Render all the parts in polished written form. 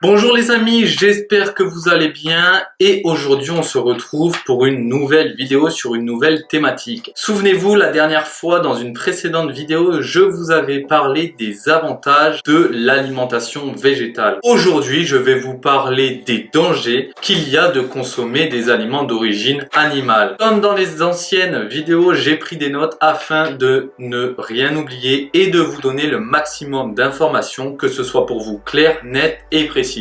Bonjour les amis, j'espère que vous allez bien et aujourd'hui on se retrouve pour une nouvelle vidéo sur une nouvelle thématique. Souvenez-vous, la dernière fois dans une précédente vidéo, je vous avais parlé des avantages de l'alimentation végétale. Aujourd'hui, je vais vous parler des dangers qu'il y a de consommer des aliments d'origine animale. Comme dans les anciennes vidéos, j'ai pris des notes afin de ne rien oublier et de vous donner le maximum d'informations, que ce soit pour vous clair, net et précis.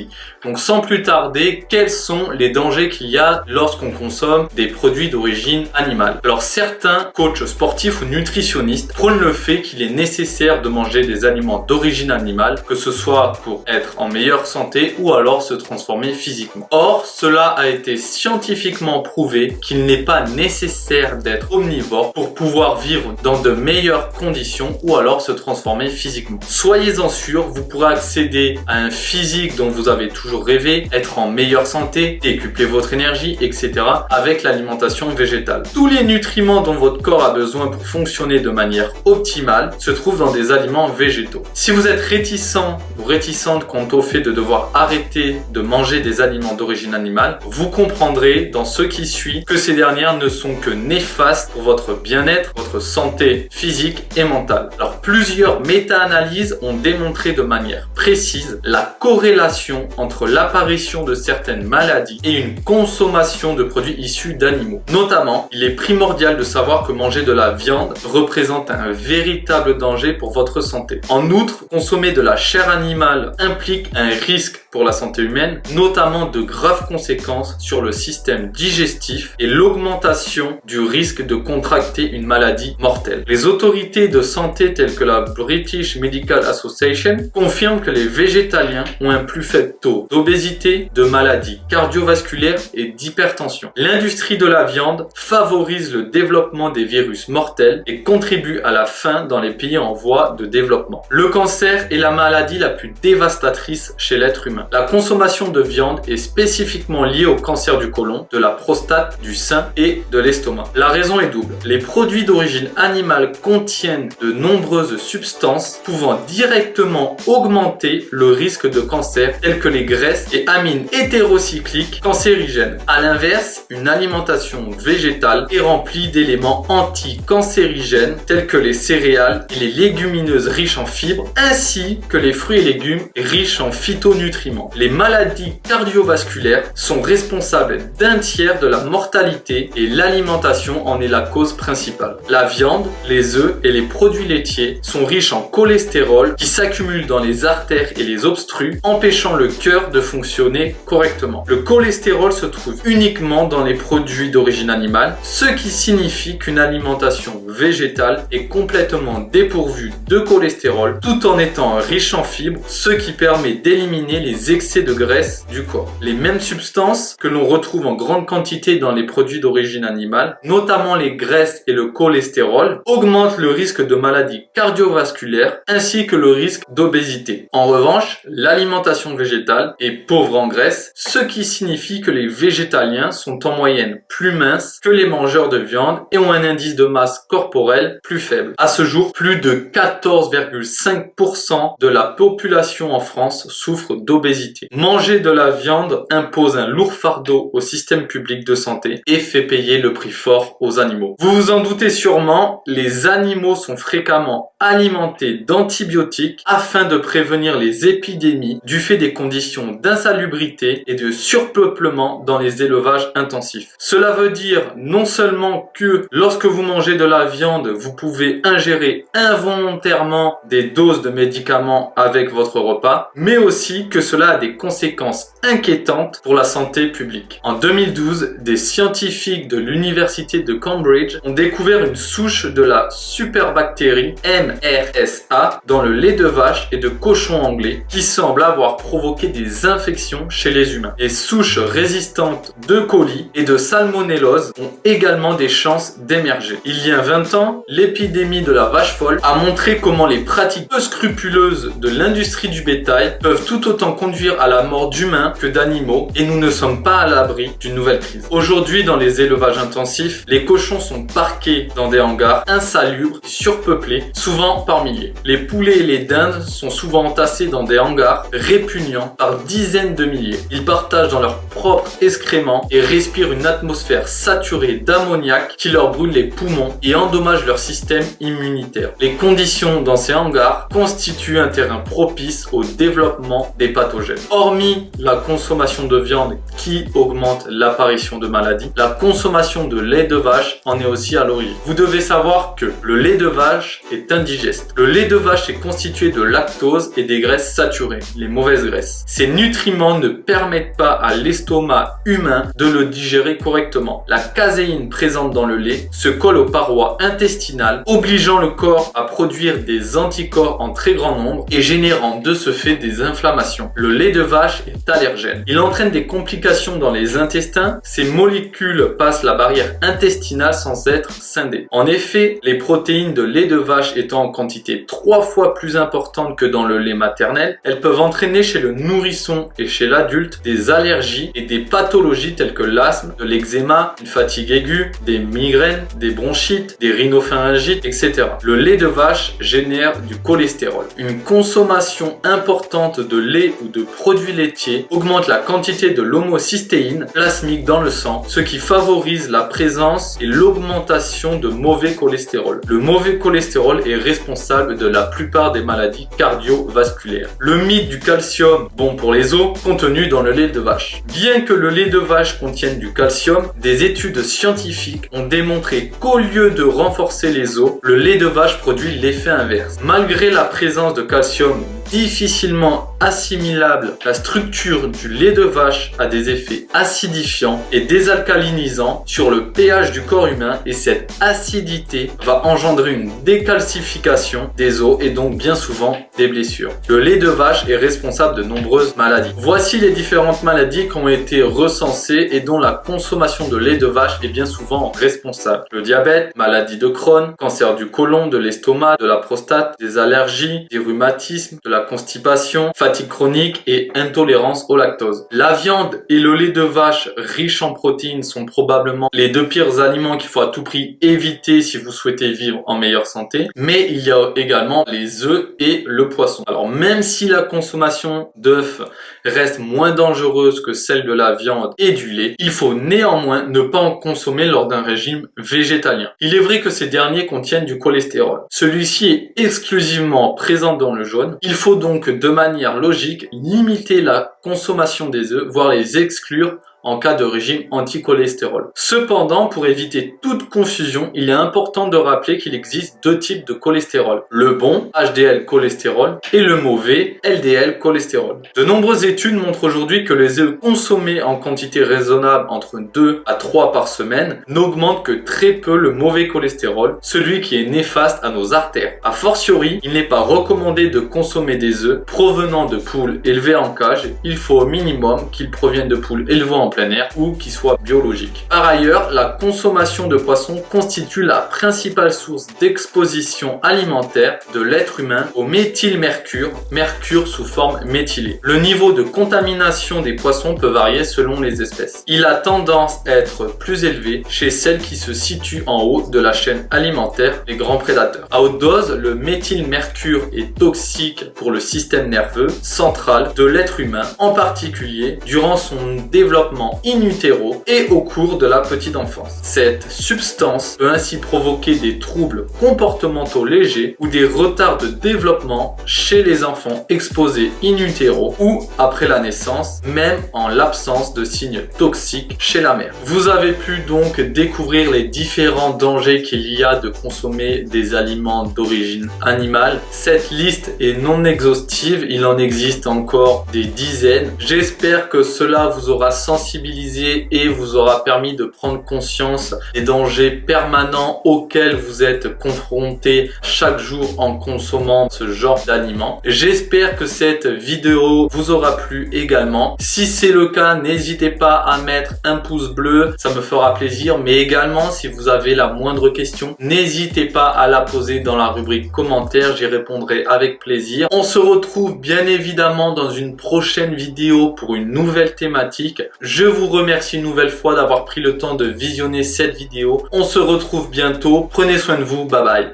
Donc sans plus tarder, quels sont les dangers qu'il y a lorsqu'on consomme des produits d'origine animale? Alors certains coachs sportifs ou nutritionnistes prônent le fait qu'il est nécessaire de manger des aliments d'origine animale, que ce soit pour être en meilleure santé ou alors se transformer physiquement. Or, cela a été scientifiquement prouvé qu'il n'est pas nécessaire d'être omnivore pour pouvoir vivre dans de meilleures conditions ou alors se transformer physiquement. Soyez-en sûrs, vous pourrez accéder à un physique dont vous avez toujours rêvé, être en meilleure santé, décupler votre énergie, etc. avec l'alimentation végétale. Tous les nutriments dont votre corps a besoin pour fonctionner de manière optimale se trouvent dans des aliments végétaux. Si vous êtes réticent ou réticente quant au fait de devoir arrêter de manger des aliments d'origine animale, vous comprendrez dans ce qui suit que ces dernières ne sont que néfastes pour votre bien-être, votre santé physique et mentale. Alors plusieurs méta-analyses ont démontré de manière précise la corrélation entre l'apparition de certaines maladies et une consommation de produits issus d'animaux. Notamment, il est primordial de savoir que manger de la viande représente un véritable danger pour votre santé. En outre, consommer de la chair animale implique un risque pour la santé humaine, notamment de graves conséquences sur le système digestif et l'augmentation du risque de contracter une maladie mortelle. Les autorités de santé telles que la British Medical Association confirment que les végétaliens ont un plus faible taux d'obésité, de maladies cardiovasculaires et d'hypertension. L'industrie de la viande favorise le développement des virus mortels et contribue à la faim dans les pays en voie de développement. Le cancer est la maladie la plus dévastatrice chez l'être humain. La consommation de viande est spécifiquement liée au cancer du côlon, de la prostate, du sein et de l'estomac. La raison est double. Les produits d'origine animale contiennent de nombreuses substances pouvant directement augmenter le risque de cancer, telles que les graisses et amines hétérocycliques cancérigènes. À l'inverse, une alimentation végétale est remplie d'éléments anti-cancérigènes tels que les céréales et les légumineuses riches en fibres, ainsi que les fruits et légumes riches en phytonutriments. Les maladies cardiovasculaires sont responsables d'un tiers de la mortalité et l'alimentation en est la cause principale. La viande, les œufs et les produits laitiers sont riches en cholestérol qui s'accumule dans les artères et les obstrue, empêchant le cœur de fonctionner correctement. Le cholestérol se trouve uniquement dans les produits d'origine animale, ce qui signifie qu'une alimentation végétale est complètement dépourvue de cholestérol tout en étant riche en fibres, ce qui permet d'éliminer les excès de graisse du corps. Les mêmes substances que l'on retrouve en grande quantité dans les produits d'origine animale, notamment les graisses et le cholestérol, augmentent le risque de maladies cardiovasculaires ainsi que le risque d'obésité. En revanche, l'alimentation végétale est pauvre en graisse, ce qui signifie que les végétaliens sont en moyenne plus minces que les mangeurs de viande et ont un indice de masse corporelle plus faible. À ce jour, plus de 14,5% de la population en France souffre d'obésité. Manger de la viande impose un lourd fardeau au système public de santé et fait payer le prix fort aux animaux. Vous vous en doutez sûrement, les animaux sont fréquemment alimentés d'antibiotiques afin de prévenir les épidémies du fait des conditions d'insalubrité et de surpeuplement dans les élevages intensifs. Cela veut dire non seulement que lorsque vous mangez de la viande, vous pouvez ingérer involontairement des doses de médicaments avec votre repas, mais aussi que cela a des conséquences inquiétantes pour la santé publique. En 2012, des scientifiques de l'université de Cambridge ont découvert une souche de la superbactérie MRSA dans le lait de vache et de cochon anglais qui semble avoir provoqué des infections chez les humains. Les souches résistantes de colis et de salmonellose ont également des chances d'émerger. Il y a 20 temps, l'épidémie de la vache folle a montré comment les pratiques peu scrupuleuses de l'industrie du bétail peuvent tout autant conduire à la mort d'humains que d'animaux, et nous ne sommes pas à l'abri d'une nouvelle crise. Aujourd'hui, dans les élevages intensifs, les cochons sont parqués dans des hangars insalubres et surpeuplés, souvent par milliers. Les poulets et les dindes sont souvent entassés dans des hangars répugnants par dizaines de milliers. Ils partagent dans leurs propres excréments et respirent une atmosphère saturée d'ammoniac qui leur brûle les poumons et endommage leur système immunitaire. Les conditions dans ces hangars constituent un terrain propice au développement des pathogènes. Hormis la consommation de viande qui augmente l'apparition de maladies, la consommation de lait de vache en est aussi à l'origine. Vous devez savoir que le lait de vache est indigeste. Le lait de vache est constitué de lactose et des graisses saturées, les mauvaises graisses. Ces nutriments ne permettent pas à l'estomac humain de le digérer correctement. La caséine présente dans le lait se colle aux parois intestinales, obligeant le corps à produire des anticorps en très grand nombre et générant de ce fait des inflammations. Le lait de vache est allergène. Il entraîne des complications dans les intestins. Ces molécules passent la barrière intestinale sans être scindées. En effet, les protéines de lait de vache étant en quantité 3 fois plus importante que dans le lait maternel, elles peuvent entraîner chez le nourrisson et chez l'adulte des allergies et des pathologies telles que l'asthme, de l'eczéma, une fatigue aiguë, des migraines, des bronchites, des rhinopharyngites, etc. Le lait de vache génère du cholestérol. Une consommation importante de lait ou de produits laitiers augmente la quantité de l'homocystéine plasmique dans le sang, ce qui favorise la présence et l'augmentation de mauvais cholestérol. Le mauvais cholestérol est responsable de la plupart des maladies cardiovasculaires. Le mythe du calcium, bon pour les os, contenu dans le lait de vache. Bien que le lait de vache contienne du calcium, des études scientifiques ont démontré qu'au lieu de renforcer les os, le lait de vache produit l'effet inverse. Malgré la présence de calcium difficilement assimilable, la structure du lait de vache a des effets acidifiants et désalcalinisants sur le pH du corps humain, et cette acidité va engendrer une décalcification des os et donc bien souvent des blessures. Le lait de vache est responsable de nombreuses maladies. Voici les différentes maladies qui ont été recensées et dont la consommation de lait de vache est bien souvent responsable. Le diabète, maladie de Crohn, cancer du côlon, de l'estomac, de la prostate, des allergies, des rhumatismes, de la constipation, fatigue chronique et intolérance au lactose. La viande et le lait de vache riche en protéines sont probablement les deux pires aliments qu'il faut à tout prix éviter si vous souhaitez vivre en meilleure santé. Mais il y a également les œufs et le poisson. Alors même si la consommation d'œufs reste moins dangereuse que celle de la viande et du lait, il faut néanmoins ne pas en consommer lors d'un régime végétalien. Il est vrai que ces derniers contiennent du cholestérol. Celui-ci est exclusivement présent dans le jaune. Il faut donc de manière logique limiter la consommation des œufs, voire les exclure en cas de régime anti-cholestérol. Cependant, pour éviter toute confusion, il est important de rappeler qu'il existe deux types de cholestérol. Le bon, HDL cholestérol, et le mauvais, LDL cholestérol. De nombreuses études montrent aujourd'hui que les œufs consommés en quantité raisonnable entre 2 à 3 par semaine n'augmentent que très peu le mauvais cholestérol, celui qui est néfaste à nos artères. A fortiori, il n'est pas recommandé de consommer des œufs provenant de poules élevées en cage. Il faut au minimum qu'ils proviennent de poules élevées en plein air ou qui soit biologique. Par ailleurs, la consommation de poissons constitue la principale source d'exposition alimentaire de l'être humain au méthylmercure, mercure sous forme méthylée. Le niveau de contamination des poissons peut varier selon les espèces. Il a tendance à être plus élevé chez celles qui se situent en haut de la chaîne alimentaire, les grands prédateurs. À haute dose, le méthylmercure est toxique pour le système nerveux central de l'être humain, en particulier durant son développement in utero et au cours de la petite enfance. Cette substance peut ainsi provoquer des troubles comportementaux légers ou des retards de développement chez les enfants exposés in utero ou après la naissance, même en l'absence de signes toxiques chez la mère. Vous avez pu donc découvrir les différents dangers qu'il y a de consommer des aliments d'origine animale. Cette liste est non exhaustive, il en existe encore des dizaines. J'espère que cela vous aura sensibilisé sensibilisé et vous aura permis de prendre conscience des dangers permanents auxquels vous êtes confrontés chaque jour en consommant ce genre d'aliments. J'espère que cette vidéo vous aura plu également. Si c'est le cas, n'hésitez pas à mettre un pouce bleu, ça me fera plaisir. Mais également, si vous avez la moindre question, n'hésitez pas à la poser dans la rubrique commentaires, j'y répondrai avec plaisir. On se retrouve bien évidemment dans une prochaine vidéo pour une nouvelle thématique. Je vous remercie une nouvelle fois d'avoir pris le temps de visionner cette vidéo. On se retrouve bientôt. Prenez soin de vous. Bye bye.